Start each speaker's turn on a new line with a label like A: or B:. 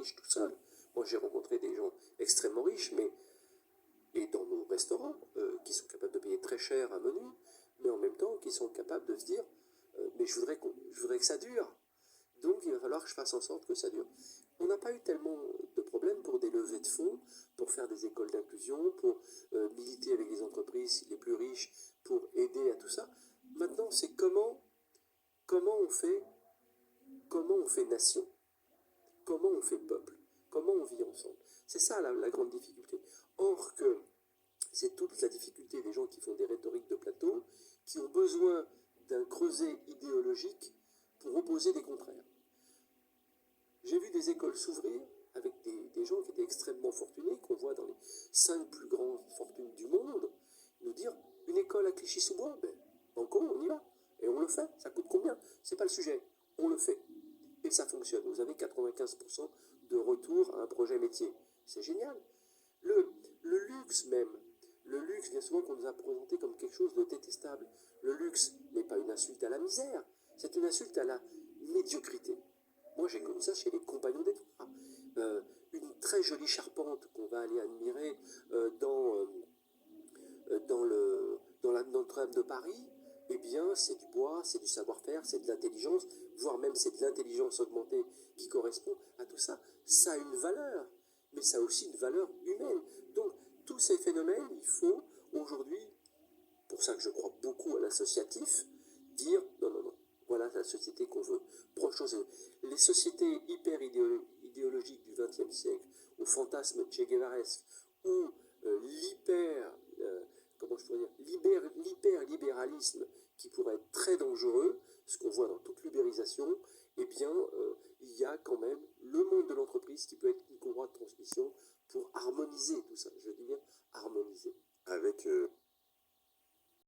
A: riche tout seul. Moi, j'ai rencontré des gens extrêmement riches, et dans nos restaurants, qui sont capables de payer très cher un menu, mais en même temps, qui sont capables de se dire, mais je voudrais que ça dure. Donc, il va falloir que je fasse en sorte que ça dure. On n'a pas eu tellement de problèmes pour des levées de fonds, pour faire des écoles d'inclusion, pour militer avec les entreprises les plus riches, pour aider à tout ça. Maintenant, c'est comment on fait nation, comment on fait peuple, comment on vit ensemble. C'est ça la grande difficulté. Or que c'est toute la difficulté des gens qui font des rhétoriques de plateau, qui ont besoin d'un creuset idéologique pour opposer des contraires. J'ai vu des écoles s'ouvrir avec des gens qui étaient extrêmement fortunés, qu'on voit dans les 5 plus grandes fortunes du monde, nous dire une école à Clichy-sous-Bois, ben, on y va. Et on le fait. Ça coûte combien? C'est pas le sujet. On le fait. Et ça fonctionne. Vous avez 95% de retour à un projet métier. C'est génial. Le luxe même, le luxe, bien souvent qu'on nous a présenté comme quelque chose de détestable. Le luxe n'est pas une insulte à la misère, c'est une insulte à la médiocrité. Moi, j'ai connu ça chez les Compagnons des Trois. Une très jolie charpente qu'on va aller admirer dans la Notre-Dame de Paris, eh bien, c'est du bois, c'est du savoir-faire, c'est de l'intelligence, voire même c'est de l'intelligence augmentée qui correspond à tout ça. Ça a une valeur, mais ça a aussi une valeur humaine. Donc, tous ces phénomènes, il faut aujourd'hui, pour ça que je crois beaucoup à l'associatif, dire non, non, non, voilà la société qu'on veut. Proche, les sociétés hyper idéologiques du XXe siècle, au fantasme che-guévaresque, ou comment je pourrais dire, l'hyper-libéralisme qui pourrait être très dangereux, ce qu'on voit dans toute l'ubérisation, eh bien, il y a quand même le monde de l'entreprise qui peut être une courroie de transmission pour harmoniser tout ça. Je dis bien harmoniser.
B: Avec